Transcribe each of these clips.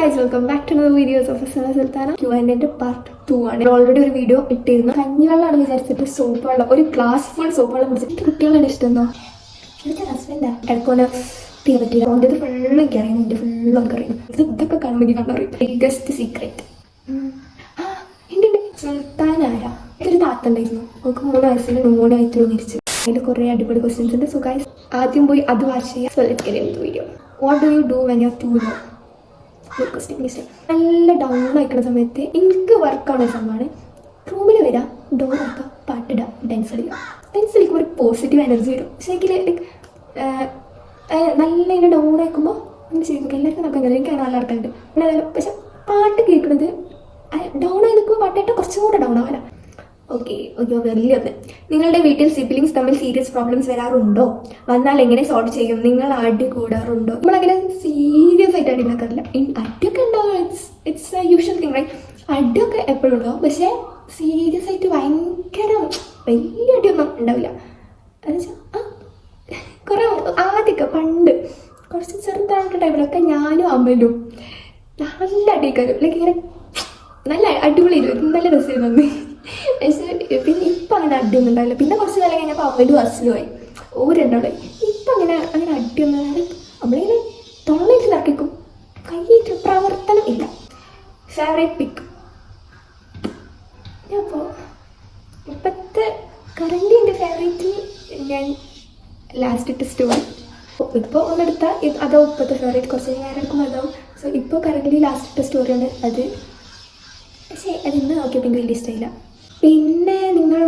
Guys, welcome back to videos of Sultana. Q&A part 2 ആണ്. Already ഒരു video ഇട്ടിരുന്നു. കഞ്ഞിവെള്ളമാണ് വിചാരിച്ചിട്ട് സോപ്പ് വെള്ളം, ഒരു ഗ്ലാസ് ഫുൾ സോപ്പ് വെള്ളം കുടിച്ചിട്ട് കുട്ടികളുടെ ഇഷ്ടമെന്നോ എനിക്ക് ഹസ്ബൻഡാ ഇടയ്ക്കൊന്ന് തീരെ പറ്റില്ല. അതുകൊണ്ട് ഇത് ഫുള്ളും എനിക്കറിയാം, എൻ്റെ ഫുള്ളും നമുക്കറിയാം. ഇതിതൊക്കെ കാണുമെങ്കിൽ കണ്ടറിയും. ബിഗ്ഗസ്റ്റ് സീക്രറ്റ് എൻ്റെ സുൽത്താൻ ആരാ? ഇതൊരു താത്ത ഉണ്ടായിരുന്നു. നമുക്ക് 3 വയസ്സിൽ ന്യൂമോണിയായിട്ട് മരിച്ചു. അതിൽ കുറേ അടിപൊളി ക്വസ്റ്റ്യൻസ് ഉണ്ട്. സോ ഗൈസ്, ആദ്യം പോയി അത് വാച്ച് ചെയ്യാം. So let's get into video. What do you do when you are too low? നല്ല ഡൗൺ ആയിക്കുന്ന സമയത്ത് എനിക്ക് വർക്കാവുന്ന സംഭവമാണ് റൂമിൽ വരാം, ഡോർ ആക്കാം, പാട്ടിടുക, ഡാൻസ് കളിക്കുക. ഡാൻസ് കളിക്കുമ്പോൾ ഒരു പോസിറ്റീവ് എനർജി വരും. ശരിക്കും നല്ല ഇങ്ങനെ ഡൗൺ ആക്കുമ്പോൾ അങ്ങനെ ചെയ്യും. എല്ലാവർക്കും നമുക്ക് അങ്ങനെ എനിക്ക് നല്ല ആൾക്കാരുണ്ട്. പക്ഷെ പാട്ട് കേൾക്കുന്നത് ഡൗൺ ആയി നിൽക്കുമ്പോൾ പാട്ടായിട്ട് കുറച്ചും കൂടെ ഡൗൺ ആവാല. ഓക്കെ വലിയൊന്ന്. നിങ്ങളുടെ വീട്ടിൽ സിബ്ലിങ്സ് തമ്മിൽ സീരിയസ് പ്രോബ്ലംസ് വരാറുണ്ടോ? വന്നാൽ എങ്ങനെ സോൾവ് ചെയ്യും? നിങ്ങൾ അടി കൂടാറുണ്ടോ? നമ്മളങ്ങനെ സീരിയസ് ആയിട്ട് അടി ഉണ്ടാക്കാറില്ല. അടിയൊക്കെ ഉണ്ടാവും, it's a usual thing right. അടിയൊക്കെ എപ്പോഴും ഉണ്ടാവും, പക്ഷേ സീരിയസ് ആയിട്ട് ഭയങ്കര വലിയ അടിയൊന്നും ഉണ്ടാവില്ല. എന്നുവെച്ചാൽ കുറേ ആദ്യമൊക്കെ പണ്ട് കുറച്ച് ചെറുതായിട്ട് ടൈമിലൊക്കെ ഞാനും അമ്മയിലും നല്ല അടിക്കാരും ലൈക്ക് ഇങ്ങനെ നല്ല അടിപൊളി നല്ല രസമായിരുന്നു. പക്ഷേ പിന്നെ ഇപ്പം അങ്ങനെ അടിയൊന്നും ഉണ്ടാവില്ല. പിന്നെ കുറച്ച് കാലം കഴിഞ്ഞപ്പോൾ അമ്മയിലും അസിലുമായി രണ്ടാളായി. ഇപ്പം അങ്ങനെ അടിയൊന്നും നമ്മളിങ്ങനെ തൊള്ളയിട്ട് തർക്കിക്കും, കൈയിട്ട് പ്രവർത്തനം ഇല്ല. ഫേവറേറ്റ് പിക്ക് അപ്പോൾ ഇപ്പോഴത്തെ കറൻറ്റ് എൻ്റെ ഫേവറേറ്റ് ഞാൻ ലാസ്റ്റ് ഇട്ട സ്റ്റോറി. ഇപ്പോൾ ഒന്നെടുത്താൽ അതോ ഇപ്പോഴത്തെ ഫേവറേറ്റ് കുറച്ച് നേരം എടുക്കുമ്പോൾ അതാവും. സോ ഇപ്പോൾ കറൻറ്റ്ലി ലാസ്റ്റ് ഇട്ട സ്റ്റോറിയാണ് അത്. പക്ഷേ അതിന്ന് നോക്കിയപ്പോൾ എനിക്ക് വലിയ ഇഷ്ടമില്ല. പിന്നെ നിങ്ങൾ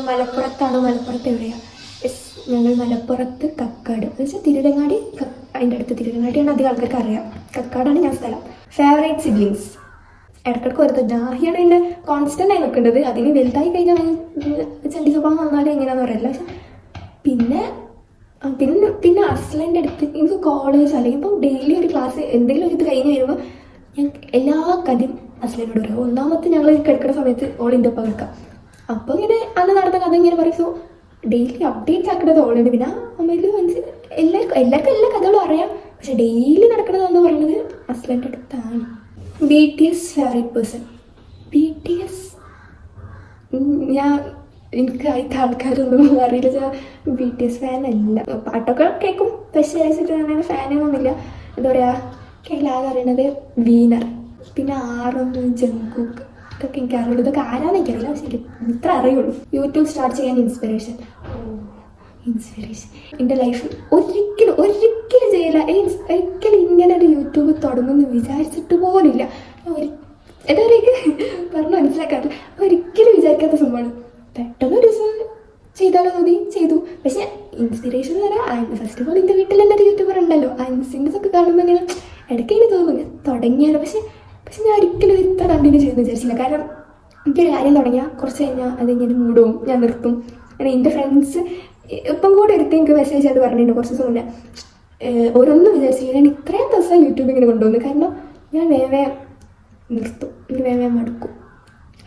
മലപ്പുറത്താണോ? മലപ്പുറത്ത് എവിടെയാണ്? ഞങ്ങൾ മലപ്പുറത്ത് കക്കാട്, എന്ന് വെച്ചാൽ തിരുരങ്ങാടി. അതിൻ്റെ അടുത്ത് തിരുരങ്ങാടിയാണ്, അധികം ആൾക്കാർക്ക് അറിയാം. കക്കാടാണ് ഞാൻ സ്ഥലം. ഫേവറേറ്റ് സിബ്ലിങ്സ് ഇടയ്ക്കിടയ്ക്ക് വരുന്നത് ജാഹിയാണ് എന്നെ കോൺസ്റ്റൻ്റ് ആയി നിൽക്കേണ്ടത്. അതിന് വലുതായി കഴിഞ്ഞാൽ ചണ്ടി സ്വഭാവം വന്നാലും എങ്ങനെയാണെന്ന് പറയില്ല. പക്ഷെ പിന്നെ അസ്ലൻ്റെ അടുത്ത് എനിക്ക് കോളേജ് അല്ലെങ്കിൽ ഇപ്പോൾ ഡെയിലി ഒരു ക്ലാസ് എന്തെങ്കിലും ഒരു ഇത് കഴിഞ്ഞ് വരുമ്പോൾ ഞാൻ എല്ലാ കഥയും അസ്ലനോട് പറയും. ഒന്നാമത്തെ ഞങ്ങൾ കിടക്കുന്ന സമയത്ത് ഓളിൻ്റെ ഒപ്പം കിടക്കാം. അപ്പോൾ ഇങ്ങനെ അന്ന് നടന്ന കഥ ഇങ്ങനെ പറയും. സോ ഡെയിലി അപ്ഡേറ്റ്സ് ആക്കുന്നത് ഓളുണ്ട്. പിന്നെ അമ്മയിൽ എല്ലാവർക്കും എല്ലാ കഥകളും അറിയാം. പക്ഷെ ഡെയിലി നടക്കണതെന്ന് പറയുന്നത് അസ്ലൻ്റെ അടുത്താണ്. BTS favourite person? BTS എനിക്ക് ആദ്യത്തെ ആൾക്കാരൊന്നും അറിയില്ല. ഞാൻ BTS ഫാനല്ല. പാട്ടൊക്കെ കേൾക്കും, പക്ഷേ അങ്ങനെ ഫാനൊന്നുമില്ല. എന്താ പറയുക, കയ്യിലാകെ അറിയണത് വീനർ, പിന്നെ ജങ്കുക്ക്, ഇതൊക്കെ എനിക്ക് അറിയുള്ളൂ. ഇതൊക്കെ ആരാന്ന് എനിക്കറിയില്ല, പക്ഷേ ഇത്ര അറിയുള്ളൂ. യൂട്യൂബ് സ്റ്റാർട്ട് ചെയ്യാൻ ഇൻസ്പിറേഷൻ എൻ്റെ ലൈഫിൽ ഒരിക്കലും ചെയ്യില്ല. ഒരിക്കലും ഇങ്ങനെ ഒരു യൂട്യൂബ് തുടങ്ങുമെന്ന് വിചാരിച്ചിട്ട് പോലില്ല. എന്താ പറഞ്ഞ് മനസ്സിലാക്കാറ് ഒരിക്കലും വിചാരിക്കാത്ത സംഭവമാണ്. പെട്ടെന്ന് ഒരു ദിവസം ചെയ്താലോ തോന്നി ചെയ്തു. പക്ഷേ ഇൻസ്പിറേഷൻ എന്ന് പറയാൻ ഫസ്റ്റ് ഓഫ് ഓൾ എൻ്റെ വീട്ടിൽ തന്നെ ഒരു യൂട്യൂബർ ഉണ്ടല്ലോ. അൻസിൻ്റെതൊക്കെ കാണുമ്പോൾ ഇങ്ങനെ ഇടയ്ക്കിങ്ങനെ തോന്നുന്നു തുടങ്ങിയാലോ. പക്ഷെ ഞാൻ ഒരിക്കലും ഇത്ര കണ്ടിന്യൂ ചെയ്യുമെന്ന് വിചാരിച്ചില്ല. കാരണം എനിക്കൊരു കാര്യം തുടങ്ങിയാൽ കുറച്ച് കഴിഞ്ഞാൽ അതിങ്ങനെ മൂടും, ഞാൻ നിർത്തും. കാരണം എൻ്റെ ഫ്രണ്ട്സ് ഇപ്പം കൂടെ എടുത്ത് എനിക്ക് മെസ്സേജ് ആയിട്ട് പറഞ്ഞിട്ടുണ്ട് കുറച്ച് ദിവസം മുന്നേ. ഓരോന്നും വിചാരിച്ചില്ല ഞാൻ ഇത്രയും ദിവസം യൂട്യൂബ് ഇങ്ങനെ കൊണ്ടുവന്നു. കാരണം ഞാൻ വേവേ നിർത്തും, എനിക്ക് വേവേ മടുക്കും.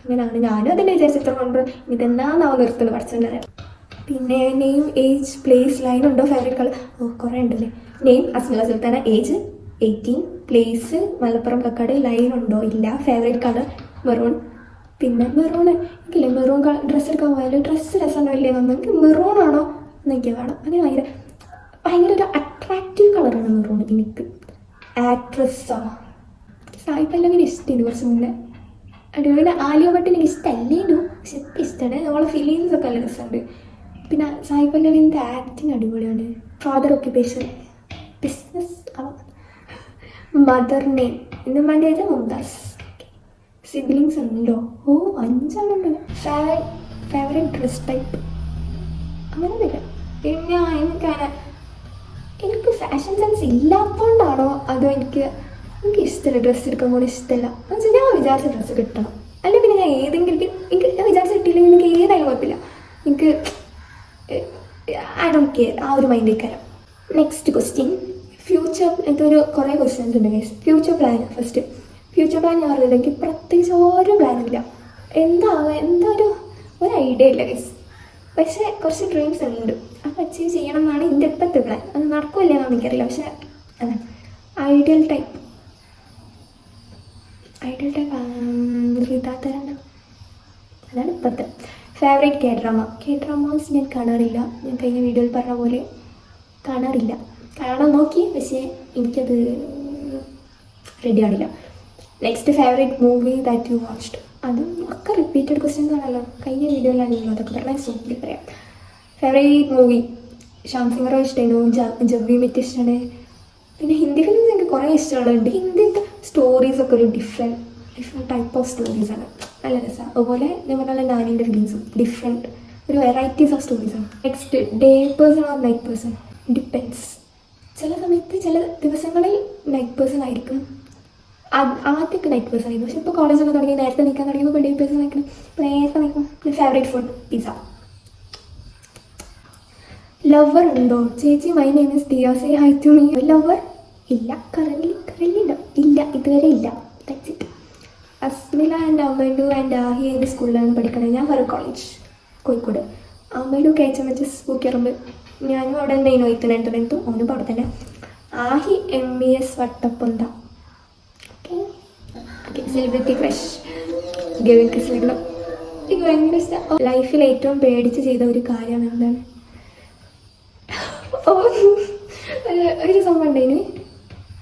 അങ്ങനെയാണ് ഞാനും അതിനെ വിചാരിച്ചിത്ര കൊണ്ട് ഇതെന്നാന്നാവും നിർത്തുന്നത് പഠിച്ചറിയാം. പിന്നെ നെയിം, ഏജ്, പ്ലേസ്, ലൈൻ ഉണ്ടോ? ഫേവറേറ്റ് കളർ കുറേ ഉണ്ടല്ലേ. Name Asmala Sultana, age 18, place Malappuram Kakkad, line ഉണ്ടോ? ഇല്ല. Favourite colour maroon. പിന്നെ മെറൂൺ എനിക്കില്ലേ, മെറൂൺ ഡ്രസ്സ് എടുക്കാൻ പോയാലും ഡ്രസ്സ് രസമാണോ ഇല്ലേന്നൊന്നും എനിക്ക് മെറൂൺ ആണോ എന്നൊക്കെ വേണം. അങ്ങനെ ഭയങ്കര ഒരു അട്രാക്റ്റീവ് കളറാണ് മെറൂൺ എനിക്ക്. ആക്ട്രസ്സോ? സായി പല്ലവിനെ ഇഷ്ടമാണ് കുറച്ച് മുന്നേ. അടിപൊളി. ആലിയ ഭട്ട് എനിക്ക് ഇഷ്ടമല്ലേനു, പക്ഷെ ഇപ്പം ഇഷ്ടമാണ്. അവളെ ഫീലിങ്സ് ഒക്കെ നല്ല രസമുണ്ട്. പിന്നെ സായി പല്ലവിൻ്റെ ആക്ടിങ് അടിപൊളിയാണ്. Father occupation business. Mother name എൻ്റെ ഏജ് മുംതാസ്. സിബ്ലിങ്സ് ഉണ്ടോ? 5 ആളുണ്ട്. ഫേവറേറ്റ് ഡ്രസ് ടൈപ്പ് അങ്ങനെയൊന്നുമില്ല. പിന്നെ എനിക്ക് ഫാഷൻ സെൻസ് ഇല്ലാത്തതുകൊണ്ടാണോ അതോ എനിക്ക് ഇഷ്ടമല്ല ഡ്രസ്സ് എടുക്കാൻ കൂടി ഇഷ്ടമല്ല. എന്നുവെച്ചാൽ ഞാൻ വിചാരിച്ച ഡ്രസ്സ് കിട്ടണം. അല്ലെങ്കിൽ പിന്നെ ഞാൻ ഏതെങ്കിലും എനിക്ക് ഞാൻ വിചാരിച്ച കിട്ടിയില്ലെങ്കിൽ എനിക്ക് ഏതായാലും കുഴപ്പമില്ല. എനിക്ക് ഐ ഡോണ്ട് കെയർ, ആ ഒരു മൈൻഡിലേക്കാരം. Next question, future. ഇതൊരു കുറേ ക്വസ്റ്റ്യൻസ് ഉണ്ട് guys. Future plan. First future plan ഞാൻ പറഞ്ഞില്ല, എനിക്ക് പ്രത്യേകിച്ച് ഓരോ പ്ലാനില്ല. എന്താ ഒരു ഐഡിയ ഇല്ല ഗൈസ്. പക്ഷേ കുറച്ച് ഡ്രീംസ് ഉണ്ട്, അത് അച്ചീവ് ചെയ്യണം എന്നാണ് എൻ്റെ ഇപ്പോഴത്തെ പ്ലാൻ. അത് നടക്കില്ല എന്നാണ് എനിക്കറിയില്ല. പക്ഷേ അതാണ് ഐഡിയൽ ടൈപ്പ്. ഐഡൽ ടൈപ്പ് റിതാത്തരണ്ട. അതാണ് ഇപ്പോഴത്തെ ഫേവറേറ്റ് കെ ഡ്രാമാസ്. ഞാൻ കാണാറില്ല, ഞാൻ കഴിഞ്ഞ വീഡിയോയിൽ പറഞ്ഞ പോലെ കാണാറില്ല. കാണാൻ നോക്കി, പക്ഷേ എനിക്കത് റെഡി ആണില്ല. Next favourite movie that you watched. അതും ഒക്കെ റിപ്പീറ്റഡ് ക്വസ്റ്റ്യൻസ് ആണല്ലോ, കഴിഞ്ഞ വീഡിയോയിലാണെങ്കിലും അതൊക്കെ പറഞ്ഞാൽ സൂപ്പറിൽ പറയാം. ഫേവറേറ്റ് മൂവി ശ്യാം സിംഗ് റായ് ഇഷ്ടമായിരുന്നു, ജബ്ബി മിറ്റ് ഇഷ്ടമാണ്. പിന്നെ ഹിന്ദി ഫിലിംസ് എനിക്ക് കുറേ ഇഷ്ടമുള്ളതുണ്ട്. ഹിന്ദിത്തെ സ്റ്റോറീസൊക്കെ ഒരു ഡിഫറെൻറ്റ് ടൈപ്പ് ഓഫ് സ്റ്റോറീസാണ്, നല്ല രസമാണ്. അതുപോലെ ഞാൻ പറഞ്ഞ നാനിൻ്റെ ഫിലിംസും ഡിഫറെൻറ്റ് ഒരു വെറൈറ്റീസ് ഓഫ് സ്റ്റോറീസാണ്. Next day person or night person, depends. ചില സമയത്ത് ചില ദിവസങ്ങളിൽ നൈറ്റ് പേഴ്സൺ ആയിരിക്കും. ആദ്യമൊക്കെ നൈറ്റ് പേഴ്സൺ ആയിരുന്നു, പക്ഷെ ഇപ്പോൾ കോളേജൊക്കെ തുടങ്ങി നേരത്തെ നിൽക്കാൻ തുടങ്ങിയപ്പോൾ ഡേ പേഴ്സൺ ആയിരിക്കണം. ഇപ്പോൾ നേരത്തെ നിൽക്കും. Favourite food pizza. ലവർ ഉണ്ടോ ചേച്ചി? My name is Diya, say hi to me. Lover ഇല്ല, കറൻലി ഉണ്ടോ? ഇല്ല, ഇതുവരെ ഇല്ല. That's it. Asmila and Ammedu and Aahi ഏത് സ്കൂളിലാണ് പഠിക്കണത്? ഞാൻ ഫറൂഖ് കോളേജ് കോഴിക്കോട്. അമ്മേഡു KHMHS പൂക്കിറമ്പ്. ഞാനും അവിടെ ഉണ്ടായിരുന്നു 8th 9th ഓനും അവിടെ തന്നെ. Aahi MES Vattapponta. Okay okay. Celebrity crush Gavin Krishna. എനിക്ക് ഭയങ്കര ഇഷ്ടം. ലൈഫിൽ ഏറ്റവും പേടിച്ച് ചെയ്ത ഒരു കാര്യം എന്താണ്? ഒരു സംഭവം ഉണ്ടായിന്,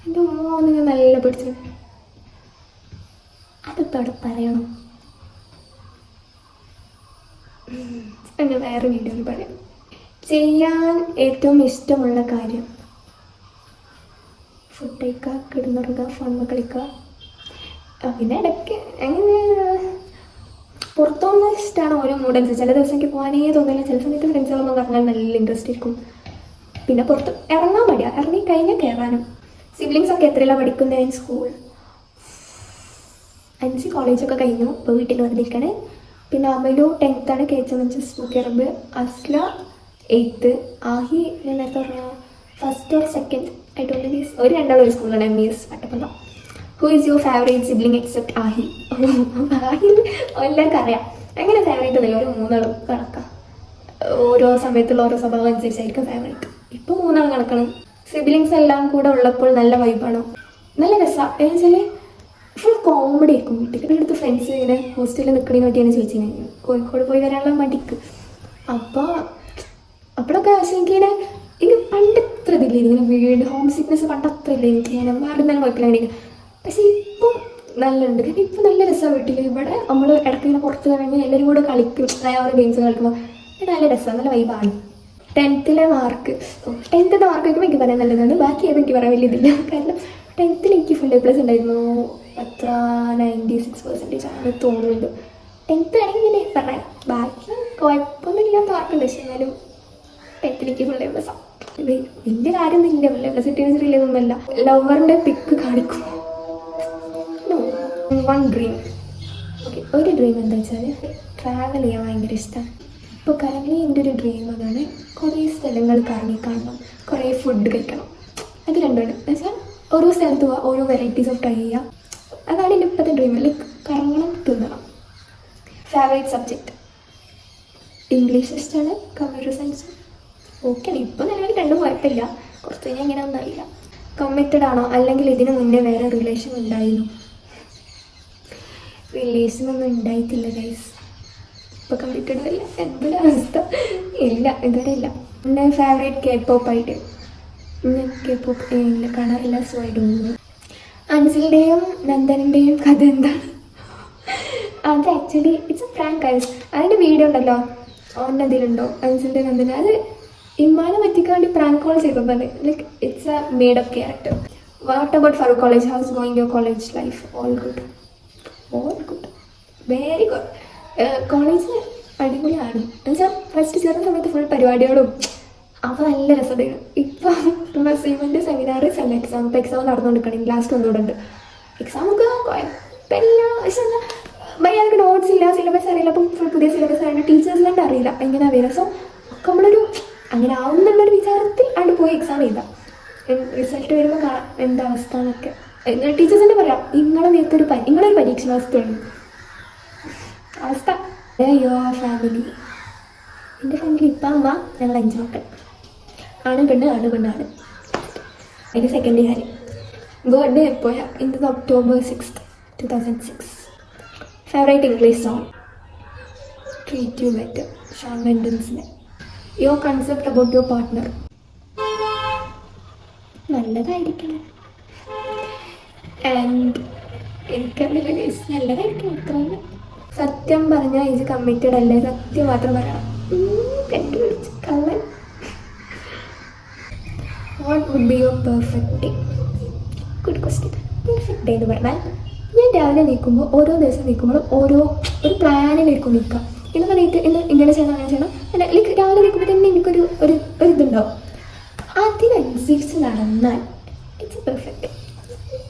എൻ്റെ മോന്ന് ഞാൻ നല്ല പിടിച്ചത്. അതിപ്പോൾ അവിടെ പറയണം, അങ്ങനെ വേറെ വീഡിയോയിൽ പറയാം. ചെയ്യാൻ ഏറ്റവും ഇഷ്ടമുള്ള കാര്യം? ഫുഡ് കഴിക്കുക, കിടന്നുറങ്ങുക, ഫോൺ കളിക്കുക. പിന്നെ ഇടയ്ക്ക് അങ്ങനെ പുറത്തുനിന്ന് ഇഷ്ടമാണ്. ഓരോ മൂഡ് അനുസരിച്ച് ചില ദിവസം എനിക്ക് പോകാനേ തോന്നില്ല, ചില സമയത്ത് ഫ്രണ്ട്സുകളൊന്നും പറഞ്ഞാൽ നല്ല ഇൻട്രസ്റ്റ് ഇരിക്കും. പിന്നെ പുറത്ത് ഇറങ്ങാൻ മടിയാ, ഇറങ്ങി കഴിഞ്ഞാൽ കയറാനും. സിബ്ലിങ്സൊക്കെ എത്രയിലാണ് പഠിക്കുന്നത്? സ്കൂൾ 5 കോളേജൊക്കെ കഴിഞ്ഞു, ഇപ്പോൾ വീട്ടിൽ വന്നിരിക്കണേ. പിന്നെ അമ്മയിലു 10th ആണ്, KHMHS പൂക്കിറമ്പ്. അസ്ല 8th, ആഹി ഞാൻ നേരത്തെ പറഞ്ഞ 1st or 2nd ആയിട്ടുള്ള ഒരു രണ്ടാളൊരു സ്കൂളിലാണ്, MES Vattapanta. Who is your favourite sibling except Aahi? Aahi എല്ലാവർക്കും അറിയാം, അങ്ങനെ ഫേവറേറ്റ് ഒന്നുമില്ല, ഒരു 3 കണക്കാം. ഓരോ സമയത്തുള്ള ഓരോ സ്വഭാവം അനുസരിച്ചായിരിക്കും ഫേവറേറ്റ്. ഇപ്പോൾ 3 കണക്കാണ്. സിബ്ലിങ്സ് എല്ലാം കൂടെ ഉള്ളപ്പോൾ നല്ല വൈബാണോ? നല്ല രസമാണ്. എന്ന് വെച്ചാൽ ഫുൾ കോമഡി ആയിരിക്കും. വീട്ടിൽ എൻ്റെ അടുത്ത് ഫ്രണ്ട്സ് ഇങ്ങനെ ഹോസ്റ്റലിൽ നിൽക്കണേന്ന് പറ്റിയാണ് ചോദിച്ചത്, കോഴിക്കോട് പോയി വരാനുള്ള മടിക്ക്. അപ്പോൾ അപ്പോഴൊക്കെ എനിക്കിങ്ങനെ എനിക്ക് പണ്ട് അത്ര ഇതില്ല, ഇങ്ങനെ വീട് ഹോം സിക്നെസ് പണ്ട് അത്ര ഇല്ല എനിക്ക്. ഞാൻ മാറുന്നാലും കുഴപ്പമില്ല. പക്ഷേ ഇപ്പം നല്ലുണ്ട്, കാരണം ഇപ്പം നല്ല രസമാണ് വീട്ടിൽ. ഇവിടെ നമ്മൾ ഇടയ്ക്ക് ഇങ്ങനെ പുറത്ത് കഴിഞ്ഞാൽ എല്ലാവരും കൂടെ കളിക്കും, ഓരോ ഗെയിംസ് കളിക്കുമ്പോൾ നല്ല രസമാണ്, നല്ല വൈബാണ്. 10th മാർക്ക് വയ്ക്കുമ്പോൾ എനിക്ക് പറയാൻ നല്ലതാണ്, ബാക്കി ഏതെനിക്ക് പറയാൻ വലിയതില്ല. കാരണം 10th എനിക്ക് ഫുൾ A+ ഉണ്ടായിരുന്നു, എത്ര 96% ആണ് തോന്നുന്നുണ്ട്. 10th ആണെങ്കിൽ ഇങ്ങനെ പറയാം, ബാക്കി കുഴപ്പമൊന്നും ഇല്ലാത്ത മാർക്കുണ്ട്. പക്ഷെ എന്നാലും 10th എനിക്ക് ഫുൾ A+. വലിയ കാര്യമൊന്നുമില്ല, ഫുൾ A+ കിട്ടിയെന്നൊന്നുമില്ല. ലവറിൻ്റെ പിക്ക് കാണിക്കും. One dream. ഓക്കെ, ഒരു ഡ്രീം എന്താ വെച്ചാൽ ട്രാവൽ ചെയ്യാൻ ഭയങ്കര ഇഷ്ടമാണ്. ഇപ്പോൾ കറൻലി എൻ്റെ ഒരു ഡ്രീം അതാണ്, കുറേ സ്ഥലങ്ങൾ കറങ്ങി കാണണം, കുറേ ഫുഡ് കഴിക്കണം. അത് രണ്ടുമാണ്. എന്നുവെച്ചാൽ ഓരോ സ്ഥലത്ത് പോവുക, ഓരോ വെറൈറ്റീസ് ഓഫ് ട്രൈ ചെയ്യുക. അതാണ് എൻ്റെ ഇപ്പോഴത്തെ ഡ്രീം. ലൈക്ക് കറങ്ങണം, തിന്നണം. ഫേവറേറ്റ് സബ്ജക്റ്റ് ഇംഗ്ലീഷ് ഇഷ്ടമാണ്, കമ്പ്യൂട്ടർ സയൻസ്. ഓക്കെ, ഇപ്പോൾ നിലവിൽ രണ്ടും കുഴപ്പമില്ല, കുറച്ച് കഴിഞ്ഞാൽ ഇങ്ങനെ ഒന്നും അറിയില്ല. കമ്മിറ്റഡ് ആണോ, അല്ലെങ്കിൽ ഇതിന് മുന്നേ വേറെ റിലേഷൻ ഉണ്ടായിരുന്നു? റിലേഷനൊന്നും ഉണ്ടായിട്ടില്ല ഗൈസ്, ഇപ്പോൾ കമ്മിറ്റഡ് അല്ല. എന്തൊരു അവസ്ഥ, ഇല്ല, ഇതുവരെ ഇല്ല. എൻ്റെ ഫേവറേറ്റ് K-pop ആയിട്ട് ഞാൻ K-pop ഇല്ല, കാണാറില്ല. So I don't know. അൻസിലിൻ്റെയും നന്ദനിൻ്റെയും കഥ എന്താണ്? അത് actually it's a prank guys. അതിൻ്റെ വീഡിയോ ഉണ്ടല്ലോ, ഓൻ്റെ അതിലുണ്ടോ അൻസിലിൻ്റെ നന്ദന? അത് ഇമ്മാനെ പറ്റിക്കാൻ വേണ്ടി പ്രാങ്ക് കോൾ ചെയ്തതാണ്. Like it's a made up character. What about Farooq college? How's going your college life? All good, very good. College അടിപൊളിയാണ്. എന്നുവെച്ചാൽ ഫസ്റ്റ് ചേർന്ന സമയത്ത് ഫുൾ പരിപാടികളും അപ്പോൾ നല്ല രസമായിരുന്നു. ഇപ്പം അസൈൻമെൻറ്റ്, സെമിനാർ, സെം എക്സാം. ഇപ്പോൾ എക്സാം നടന്നുകൊണ്ടിരിക്കണം, ലാസ്റ്റ് ഒന്നുകൂടെ ഉണ്ട്. എക്സാമൊക്കെ കുഴപ്പമില്ല, പക്ഷെ എന്നാൽ ഭയങ്കര നോട്ട്സ് ഇല്ല, സിലബസ് അറിയില്ല. അപ്പം ഫുൾ പുതിയ സിലബസ് ആയതുകൊണ്ട് ടീച്ചേഴ്സിനെ അറിയില്ല എങ്ങനെ അറിയില്ല. സോ ഒക്കെ നമ്മളൊരു അങ്ങനെ ആവും എന്നുള്ളൊരു വിചാരത്തിൽ അവിടെ പോയി എക്സാം ചെയ്താൽ റിസൾട്ട് വരുമ്പോൾ കാണാം എന്താ അവസ്ഥ എന്നൊക്കെ. ടീച്ചേഴ്സിൻ്റെ പറയാം, നിങ്ങളൊരു പരീക്ഷണാവസ്ഥയാണ് അവസ്ഥ. Your family? എൻ്റെ ഫാമിലി ഇപ്പം അമ്മ, ഞങ്ങൾ 5 മക്കൾ, ആണ് പെണ്ണ്. അതിൻ്റെ സെക്കൻഡ് ഇയർ. ബർത്ത്ഡേ എപ്പോഴാണ്? ഇന്നത് October 6th, 2006. Favourite English song treat you better, Shawn മെൻഡൻസിൻ്റെ. Your concept about your partner നല്ലതായിരിക്കണം. ആൻഡ് എനിക്കറിയില്ല ഗൈസ്, നല്ലതായിരിക്കണം അത്രയാണ്. സത്യം പറഞ്ഞാൽ ഇത് കമ്മിറ്റഡ് അല്ലേ, സത്യം മാത്രം പറയണം. കണ്ടുപിടിച്ച് കള്ളൻ. What would be your perfect day? Good question. Perfect day എന്ന് പറഞ്ഞാൽ ഞാൻ രാവിലെ നിൽക്കുമ്പോൾ ഓരോ ദിവസം നിൽക്കുമ്പോഴും ഒരു പ്ലാനിലേക്കും നിൽക്കാം. ഇന്നൊക്കെ നീറ്റ് ഇന്ന് ഇങ്ങനെ ചെയ്യണം അങ്ങനെ ചെയ്യണം അല്ല, ലൈക്ക് രാവിലെ നിൽക്കുമ്പോൾ തന്നെ എനിക്കൊരു ഒരു ഇതുണ്ടാവും. അതിനനുസരിച്ച് നടന്നാൽ ഇറ്റ്സ് പെർഫെക്റ്റ്.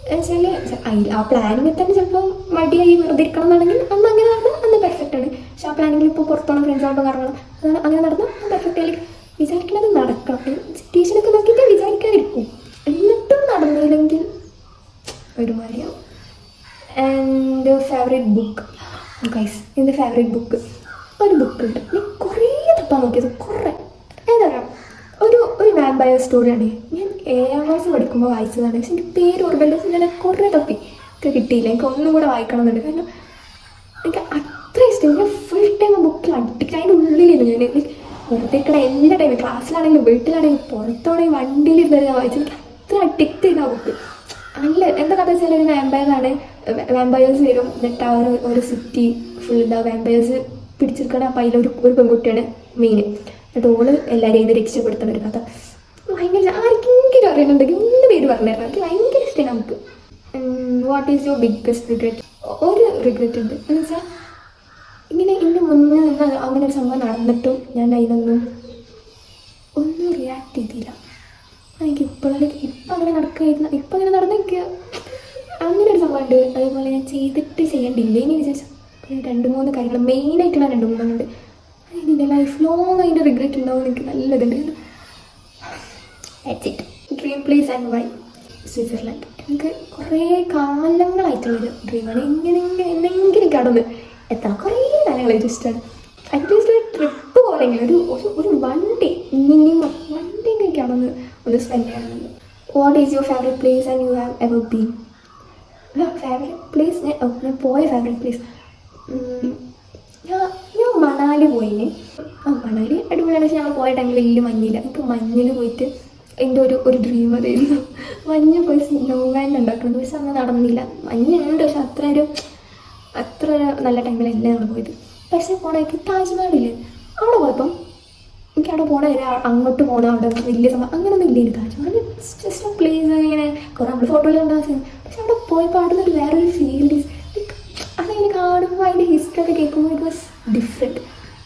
വെച്ചാൽ ആ പ്ലാനിങ്ങിൽ തന്നെ ചിലപ്പോൾ മടിയായി വെറുതെ ഇരിക്കണം എന്നുണ്ടെങ്കിൽ അന്ന് അങ്ങനെ നടന്നാൽ അന്ന് പെർഫെക്റ്റ് ആണ്. പക്ഷെ ആ പ്ലാനിങ്ങിൽ ഇപ്പോൾ പുറത്തോണം ഫ്രണ്ട്സോടൊപ്പം കറങ്ങണം, അതാണ് അങ്ങനെ നടന്നാൽ പെർഫെക്റ്റ് ആയി. വിചാരിക്കണത് നടക്കണം. സിറ്റുവേഷനൊക്കെ നോക്കിയിട്ട് വിചാരിക്കാതിരിക്കും. എന്നിട്ടും നടന്നില്ലെങ്കിൽ ഒരുമാതിരിയാവും. ആൻഡ് ഫേവറേറ്റ് ബുക്ക് ഗൈസ്, എൻ്റെ ഫേവറേറ്റ് ബുക്ക് ഒരു ബുക്കുണ്ട്. ഞാൻ കുറേ തപ്പാൻ നോക്കിയത്, കുറേ എന്താ പറയുക, ഒരു വാമ്പയർ സ്റ്റോറിയാണ്. ഞാൻ 7ാം ക്ലാസ് പഠിക്കുമ്പോൾ വായിച്ചതാണ്. പക്ഷെ എനിക്ക് പേര് ഓർമ്മയില്ല. ഞാൻ കുറേ തപ്പി ഒക്കെ കിട്ടിയില്ല. എനിക്ക് ഒന്നും കൂടെ വായിക്കണമെന്നുണ്ട്. കാരണം എനിക്ക് അത്ര ഇഷ്ടം. ഞാൻ ഫുൾ ടൈം ആ ബുക്കിൽ അഡിക്റ്റ്. അതിൻ്റെ ഉള്ളിലിരുന്നു ഞാൻ വെറുതെ ഇരിക്കണ എല്ലാ ടൈമിൽ, ക്ലാസ്സിലാണെങ്കിലും വീട്ടിലാണെങ്കിലും പുറത്തോടെയും വണ്ടിയിലിരുന്നത് ഞാൻ വായിച്ചു. എനിക്ക് അത്ര അഡിക്റ്റ് ചെയ്ത ആ ബുക്ക്. നല്ല എന്താ കഥ വെച്ചാൽ ഒരു വാമ്പയറാണ്. വാമ്പയേഴ്സ് വരും, എന്നിട്ട് ആ ഒരു സിറ്റി ഫുൾ എന്താ വാമ്പയേഴ്സ് പിടിച്ചെടുക്കണം. അപ്പം അതിലൊരു പെൺകുട്ടിയാണ് മെയിൻ. എന്നിട്ട് ഓള് എല്ലാവരെയും ഇത് രക്ഷപ്പെടുത്തുന്ന ഒരു കഥ. ഭയങ്കര ആർക്കെങ്കിലും അറിയുന്നുണ്ടെങ്കിൽ ഒന്ന് പേര് പറഞ്ഞുതരണം. എനിക്ക് ഭയങ്കര ഇഷ്ടമാണ് നമുക്ക്. What is your biggest regret? ഒരു റിഗ്രറ്റ് ഉണ്ട്. എന്ന് വെച്ചാൽ ഇങ്ങനെ ഇതിൻ്റെ മുന്നേ നിന്ന് അങ്ങനെ ഒരു സംഭവം നടന്നിട്ടും ഞാൻ അതിനൊന്നും ഒന്നും റിയാക്ട് ചെയ്തില്ല. എനിക്ക് ഇപ്പോഴും ഇപ്പം അങ്ങനെ നടക്കുകയായിരുന്നു. ഇപ്പം അങ്ങനെ നടന്ന എനിക്ക് അങ്ങനെ ഒരു സംഭവമുണ്ട്. അതേപോലെ ഞാൻ ചെയ്യണ്ടില്ലേ എന്ന് വിചാരിച്ചു 2-3 കാര്യങ്ങൾ മെയിനായിട്ടുള്ള 2-3 ഉണ്ട്. അതിൻ്റെ ലൈഫ് ലോങ് അതിൻ്റെ റിഗ്രറ്റ് ഉണ്ടാവും. എനിക്ക് നല്ലതുണ്ട്. That's it. Dream place and why? Switzerland. എനിക്ക് കുറേ കാലങ്ങളായിട്ടുള്ളൊരു ഡ്രീമാണ്. എന്നെങ്കിലും കടന്ന് എത്തണം. കുറേ കാലങ്ങളായിട്ട് ഇഷ്ടമാണ്. അറ്റ്ലീസ്റ്റ് ഒരു ട്രിപ്പ് പോലെങ്കിലും ഒരു വണ്ടി മിനിമം വണ്ടിയൊക്കെ കടന്ന് ഒന്ന് സ്പെൻഡ് ചെയ്യണമെന്ന്. What is your favourite place and you have ever been? Favourite place ഞാൻ പോയ ഫേവറേറ്റ് പ്ലേസ് ഞാൻ മണാലി പോയിന്. മണാലി അടിപൊളിയാണ്. പക്ഷേ ഞങ്ങൾ പോയ ടൈമിൽ വലിയ മഞ്ഞില്ല. എനിക്ക് മഞ്ഞിൽ പോയിട്ട് എൻ്റെ ഒരു ഡ്രീം അതായിരുന്നു. മഞ്ഞ് പോയി സ്നോ വാൻഡ് ഉണ്ടാക്കുന്നത്. പക്ഷെ അന്ന് നടന്നില്ല. മഞ്ഞുണ്ട്, പക്ഷെ അത്ര നല്ല ടൈമിലല്ല ഞങ്ങൾ പോയത്. പക്ഷേ പോണേക്ക് താജ്മഹലില്ലേ, അവിടെ പോയപ്പം എനിക്ക് അവിടെ പോണ അങ്ങോട്ട് പോകണം. അവിടെ വലിയ സംഭവം അങ്ങനെയൊന്നും ഇല്ല. താജ്മഹൽ ജസ്റ്റ് പ്ലേസ് ഇങ്ങനെ കുറേ നമ്മൾ ഫോട്ടോയിലുണ്ടാകും. പക്ഷെ അവിടെ പോയപ്പോൾ അവിടെ നിന്ന് വേറൊരു ഫീൽ. അതിങ്ങനെ കാണുമ്പോൾ അതിൻ്റെ ഹിസ്റ്ററി ഒക്കെ കേൾക്കുമ്പോൾ ഇറ്റ് വാസ് ഡിഫറെൻറ്റ്.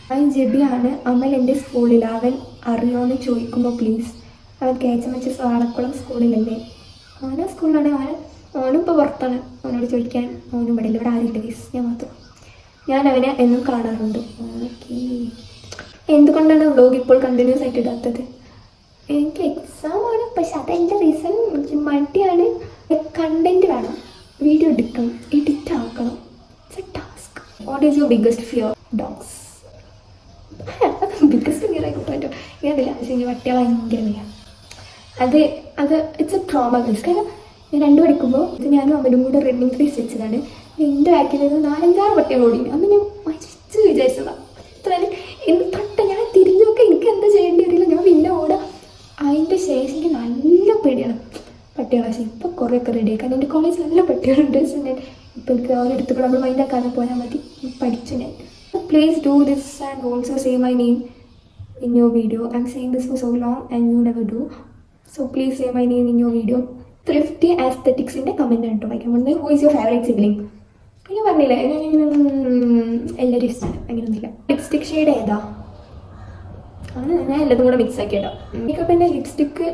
അവൻ ജെബിയാണ്. അമൽ എൻ്റെ സ്കൂളിൽ. അവൻ അറിയുമെന്ന് ചോദിക്കുമ്പോൾ പ്ലീസ്. അവൻ KHMH വാളക്കുളം സ്കൂളിലല്ലേ? അവനെ സ്കൂളിലാണ്. അവനും ഇപ്പോൾ പുറത്താണ്. അവനോട് ചോദിക്കാൻ അവനും ഇവിടെ ഇവിടെ ആരുമില്ല ഗൈസ്, ഞാൻ മാത്രം. ഞാൻ അവനെ എന്നും കാണാറുണ്ട്. ഓക്കെ. എന്തുകൊണ്ടാണ് വ്ളോഗ് ഇപ്പോൾ കണ്ടിന്യൂസ് ആയിട്ട് ഇടാത്തത്? എനിക്ക് എക്സാമാണ്. പക്ഷെ അതെൻ്റെ റീസൺ എനിക്ക് മടിയാണ്. കണ്ടൻറ്റ് വേണം, വീഡിയോ എടുക്കണം, എഡിറ്റ് ആക്കണം. It's A task. What is your biggest fear? Dogs. അത് ബിഗ്ഗസ്റ്റ് ഫിയർ ആയിക്കോട്ടെ പറ്റും. ഇങ്ങനെയല്ല. പക്ഷേ എനിക്ക് പട്ടികളെ ഭയങ്കര വയ്യ. അത് ഇറ്റ്സ് എ ട്രോമ ഗൈസ്. കാരണം ഞാൻ 2 പഠിക്കുമ്പോൾ ഇത് ഞാനും അവനും കൂടെ റണ്ണിങ് റേസ് വെച്ചതാണ്. എൻ്റെ ബാക്കിൽ നിന്ന് 4-5 പട്ടികൾ ഓടി. അന്ന് ഞാൻ മരിച്ച് വിചാരിച്ചതാണ്. ഇത്ര എന്ത് തൊട്ട ഞാൻ തിരിഞ്ഞൊക്കെ എനിക്ക് എന്താ ചെയ്യേണ്ടി വരില്ല. ഞാൻ പിന്നെ ഓടാം. അതിൻ്റെ ശേഷം എനിക്ക് നല്ല പേടിയാണ് പട്ടികളെ. പക്ഷേ ഇപ്പോൾ കുറേയൊക്കെ റെഡിയായി. കാരണം എൻ്റെ കോളേജിൽ നല്ല പട്ടികളുണ്ട്. പക്ഷേ ഞാൻ ഇപ്പോൾ എനിക്ക് അവരെടുത്ത് കൂടെ നമ്മൾ മൈൻഡ് ആക്കാതെ പോയാൽ മതി. പഠിച്ചു ഞാൻ. Please do this and also say my name in your video. I'm saying this for so long and you never do. So please say my name in your video. Thrifty aesthetics in the comment and വായിക്കാൻ പോകുന്നത്. Who is your favorite sibling? ഞാൻ പറഞ്ഞില്ല, എല്ലാവരും ഇഷ്ടമാണ്. അങ്ങനെയൊന്നുമില്ല. Lipstick shade ഏതാ? അങ്ങനെ ഞാൻ എല്ലാതും കൂടെ മിക്സ് ആക്കിയിടാം. മേക്കപ്പ് എൻ്റെ ലിപ്സ്റ്റിക്ക്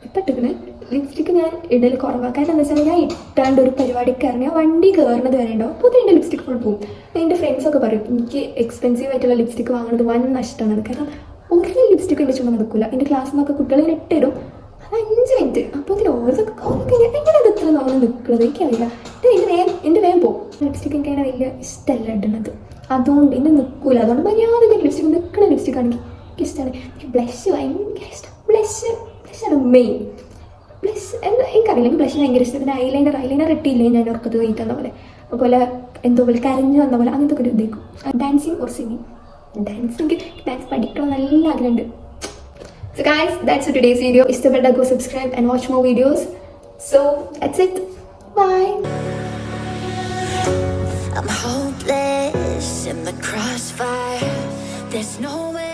ഇപ്പം ഇട്ടിക്കണേ. ലിപ്സ്റ്റിക്ക് ഞാൻ ഇടൽ കുറവാണ്. കാരണം എന്താ വെച്ചാൽ ഞാൻ ഇട്ടാണ്ട് ഒരു പരിപാടിക്ക് ഇറങ്ങിയാൽ വണ്ടി കയറുന്നത് വരെ ഉണ്ടാവും. അപ്പോൾ എൻ്റെ ലിപ്സ്റ്റിക്ക് ഫുൾ പോകും. എൻ്റെ ഫ്രണ്ട്സൊക്കെ പറയും എനിക്ക് എക്സ്പെൻസീവ് ആയിട്ടുള്ള ലിപ്സ്റ്റിക്ക് വാങ്ങുന്നത് വൻ നഷ്ടമാണ്. കാരണം ഒരു ലിപ്സ്റ്റിക്ക് എൻ്റെ ചുമ നടക്കില്ല. എൻ്റെ ക്ലാസ്സിൽ നിന്നൊക്കെ കുട്ടികളെ ഇട്ടിടും. അത് 5 മിനിറ്റ്. അപ്പോൾ അതിന് എങ്ങനെ അത് ഇത്ര നമ്മൾ നിൽക്കുന്നത് എനിക്കറിയില്ല. എൻ്റെ വേഗം പോകും. ലിപ്സ്റ്റിക്ക് എനിക്ക് അങ്ങനെ വലിയ ഇഷ്ടമല്ല ഇടുന്നത്. അതുകൊണ്ട് എൻ്റെ നിൽക്കില്ല. അതുകൊണ്ട് മര്യാദ ലിപ്സ്റ്റിക്ക് നിൽക്കുന്ന ലിപ്സ്റ്റിക് ആണെങ്കിൽ എനിക്ക് ഇഷ്ടമാണ്. എനിക്ക് ബ്ലഷ് ഭയങ്കര ഇഷ്ടം. ബ്ലഷാണ് മെയിൻ. ബ്ലഷ് എന്താ എനിക്കറിയില്ല. എനിക്ക് ബ്ലഷ് ഭയങ്കര ഇഷ്ടം. പിന്നെ ഐലൈനർ ഇട്ടില്ലേ ഞാൻ ഉറക്കത്ത് കഴിക്കുന്ന പോലെ അതുപോലെ എന്തോ പോലെ കരഞ്ഞു വന്ന പോലെ അങ്ങനത്തെ ഒക്കെ ഒരു ഇതേക്കും. Dancing or singing. ഡാൻസ് പഠിക്കണം നല്ല ആഗ്രഹമുണ്ട്. So guys, that's for today's video. ഇഷ്ടപ്പെട്ട go subscribe and watch more videos. So that's it. Bye. I'm hopeless in the crossfire. There's no way